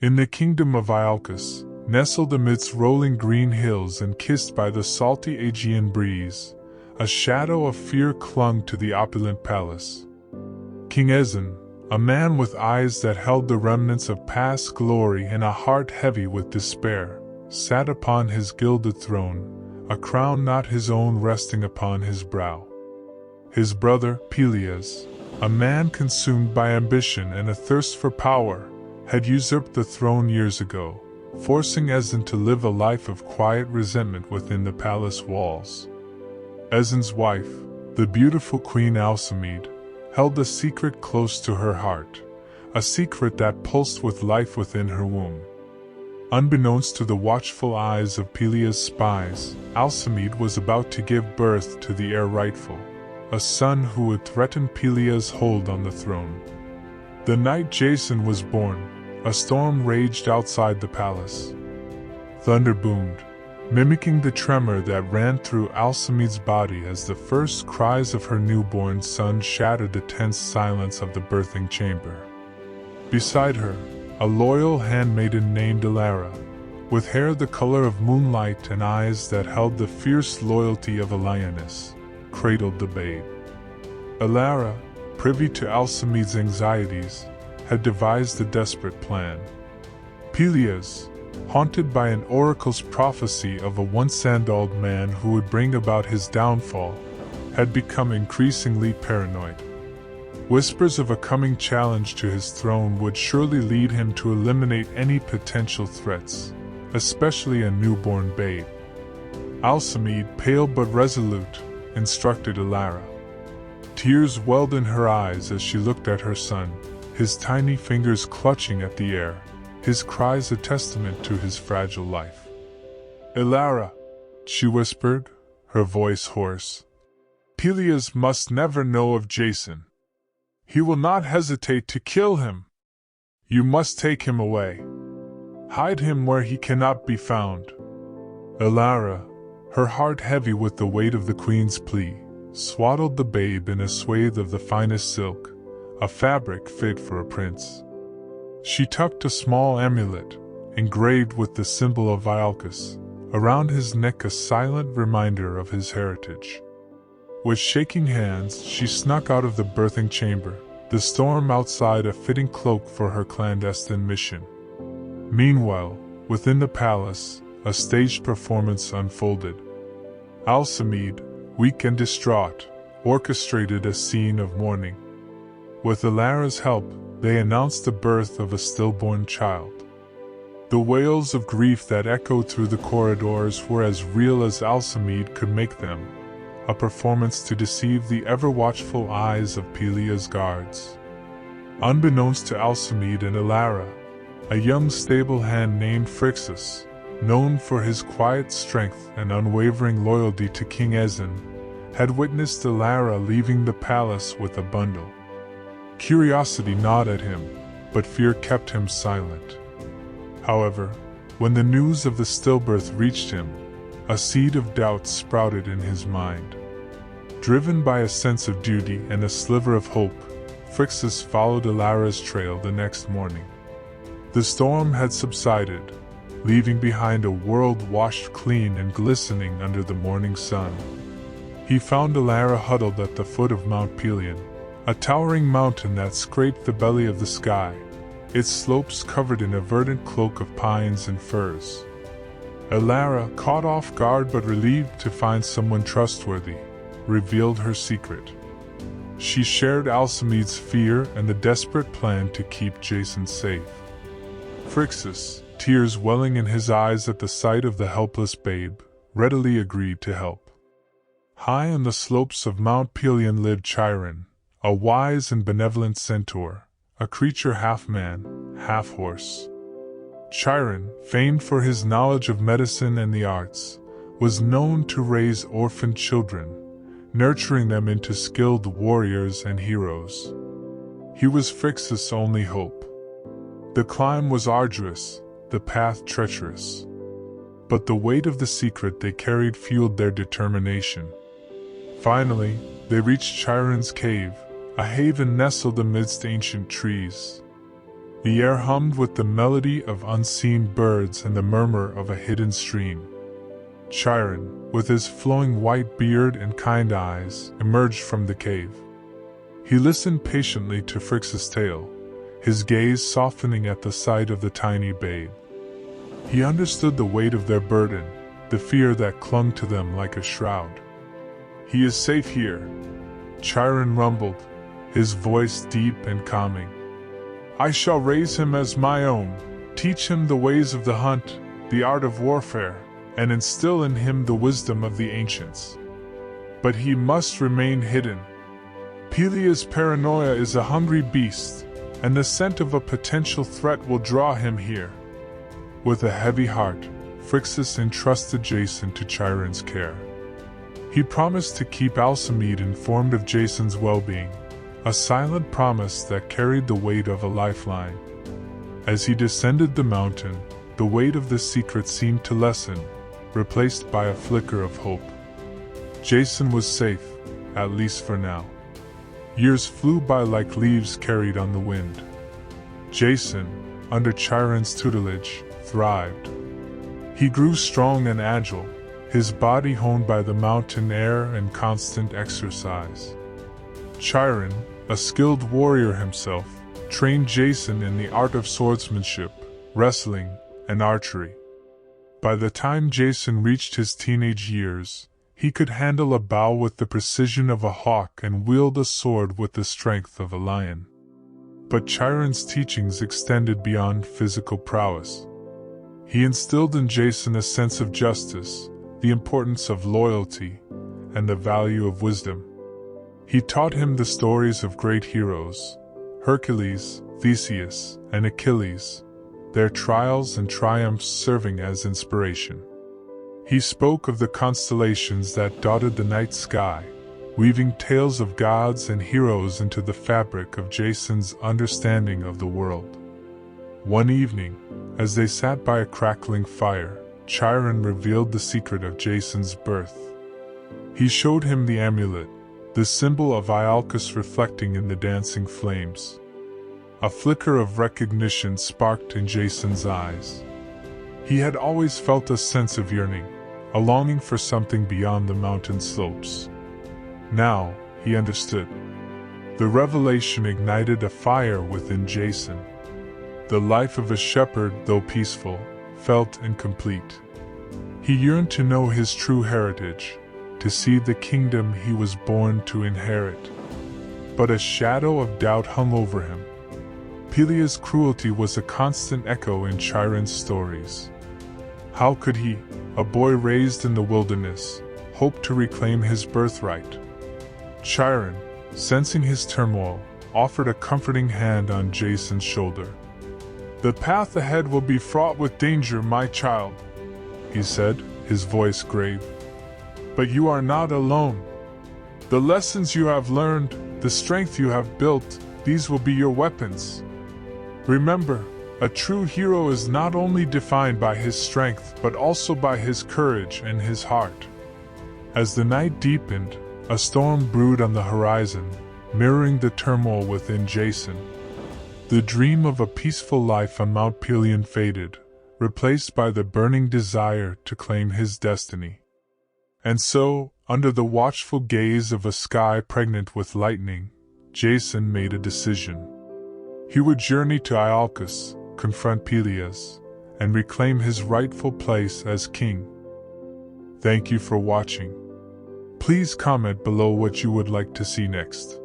In the kingdom of Iolcus, nestled amidst rolling green hills and kissed by the salty Aegean breeze, a shadow of fear clung to the opulent palace. King Ezon, a man with eyes that held the remnants of past glory and a heart heavy with despair, sat upon his gilded throne, a crown not his own resting upon his brow. His brother, Pelias, a man consumed by ambition and a thirst for power, had usurped the throne years ago, forcing Ezon to live a life of quiet resentment within the palace walls. Ezon's wife, the beautiful Queen Alcimede, held a secret close to her heart, a secret that pulsed with life within her womb. Unbeknownst to the watchful eyes of Pelias' spies, Alcimede was about to give birth to the heir rightful, a son who would threaten Pelias' hold on the throne. The night Jason was born, a storm raged outside the palace. Thunder boomed, mimicking the tremor that ran through Alcimede's body as the first cries of her newborn son shattered the tense silence of the birthing chamber. Beside her, a loyal handmaiden named Elara, with hair the color of moonlight and eyes that held the fierce loyalty of a lioness, cradled the babe. Elara, privy to Alcimede's anxieties, had devised a desperate plan. Pelias, haunted by an oracle's prophecy of a once-sandaled man who would bring about his downfall, had become increasingly paranoid. Whispers of a coming challenge to his throne would surely lead him to eliminate any potential threats, especially a newborn babe. Alcimede, pale but resolute, instructed Elara. Tears welled in her eyes as she looked at her son, his tiny fingers clutching at the air, his cries a testament to his fragile life. "Elara," she whispered, her voice hoarse. "Pelias must never know of Jason. He will not hesitate to kill him. You must take him away. Hide him where he cannot be found." Elara, her heart heavy with the weight of the queen's plea, swaddled the babe in a swathe of the finest silk, a fabric fit for a prince. She tucked a small amulet, engraved with the symbol of Iolcus, around his neck, a silent reminder of his heritage. With shaking hands, she snuck out of the birthing chamber, the storm outside a fitting cloak for her clandestine mission. Meanwhile, within the palace, a staged performance unfolded. Alcimede, weak and distraught, orchestrated a scene of mourning. With Elara's help, they announced the birth of a stillborn child. The wails of grief that echoed through the corridors were as real as Alcimede could make them, a performance to deceive the ever-watchful eyes of Pelias' guards. Unbeknownst to Alcimede and Elara, a young stable hand named Phrixus, known for his quiet strength and unwavering loyalty to King Ezon, had witnessed Elara leaving the palace with a bundle. Curiosity gnawed at him, but fear kept him silent. However, when the news of the stillbirth reached him, a seed of doubt sprouted in his mind. Driven by a sense of duty and a sliver of hope, Phrixus followed Elara's trail the next morning. The storm had subsided, leaving behind a world washed clean and glistening under the morning sun. He found Elara huddled at the foot of Mount Pelion, a towering mountain that scraped the belly of the sky, its slopes covered in a verdant cloak of pines and firs. Elara, caught off guard but relieved to find someone trustworthy, revealed her secret. She shared Alcimede's fear and the desperate plan to keep Jason safe. Phrixus, tears welling in his eyes at the sight of the helpless babe, readily agreed to help. High on the slopes of Mount Pelion lived Chiron, a wise and benevolent centaur, a creature half man, half horse. Chiron, famed for his knowledge of medicine and the arts, was known to raise orphaned children, nurturing them into skilled warriors and heroes. He was Phrixus' only hope. The climb was arduous, the path treacherous. But the weight of the secret they carried fueled their determination. Finally, they reached Chiron's cave, a haven nestled amidst ancient trees. The air hummed with the melody of unseen birds and the murmur of a hidden stream. Chiron, with his flowing white beard and kind eyes, emerged from the cave. He listened patiently to Phrixus' tale, his gaze softening at the sight of the tiny babe. He understood the weight of their burden, the fear that clung to them like a shroud. "He is safe here," Chiron rumbled, his voice deep and calming. "I shall raise him as my own, teach him the ways of the hunt, the art of warfare, and instill in him the wisdom of the ancients. But he must remain hidden. Pelias' paranoia is a hungry beast, and the scent of a potential threat will draw him here." With a heavy heart, Phrixus entrusted Jason to Chiron's care. He promised to keep Alcimede informed of Jason's well-being, a silent promise that carried the weight of a lifeline. As he descended the mountain, the weight of the secret seemed to lessen, replaced by a flicker of hope. Jason was safe, at least for now. Years flew by like leaves carried on the wind. Jason, under Chiron's tutelage, thrived. He grew strong and agile, his body honed by the mountain air and constant exercise. Chiron, a skilled warrior himself, trained Jason in the art of swordsmanship, wrestling, and archery. By the time Jason reached his teenage years, he could handle a bow with the precision of a hawk and wield a sword with the strength of a lion. But Chiron's teachings extended beyond physical prowess. He instilled in Jason a sense of justice, the importance of loyalty, and the value of wisdom. He taught him the stories of great heroes, Hercules, Theseus, and Achilles, their trials and triumphs serving as inspiration. He spoke of the constellations that dotted the night sky, weaving tales of gods and heroes into the fabric of Jason's understanding of the world. One evening, as they sat by a crackling fire, Chiron revealed the secret of Jason's birth. He showed him the amulet, the symbol of Iolcus reflecting in the dancing flames. A flicker of recognition sparked in Jason's eyes. He had always felt a sense of yearning, a longing for something beyond the mountain slopes. Now, he understood. The revelation ignited a fire within Jason. The life of a shepherd, though peaceful, felt incomplete. He yearned to know his true heritage, to see the kingdom he was born to inherit. But a shadow of doubt hung over him. Pelias' cruelty was a constant echo in Chiron's stories. How could he, a boy raised in the wilderness, hope to reclaim his birthright? Chiron, sensing his turmoil, offered a comforting hand on Jason's shoulder. "The path ahead will be fraught with danger, my child," he said, his voice grave. "But you are not alone. The lessons you have learned, the strength you have built, these will be your weapons. Remember, a true hero is not only defined by his strength but also by his courage and his heart." As the night deepened, a storm brewed on the horizon, mirroring the turmoil within Jason. The dream of a peaceful life on Mount Pelion faded, replaced by the burning desire to claim his destiny. And so, under the watchful gaze of a sky pregnant with lightning, Jason made a decision. He would journey to Iolcus, confront Pelias, and reclaim his rightful place as king. Thank you for watching. Please comment below what you would like to see next.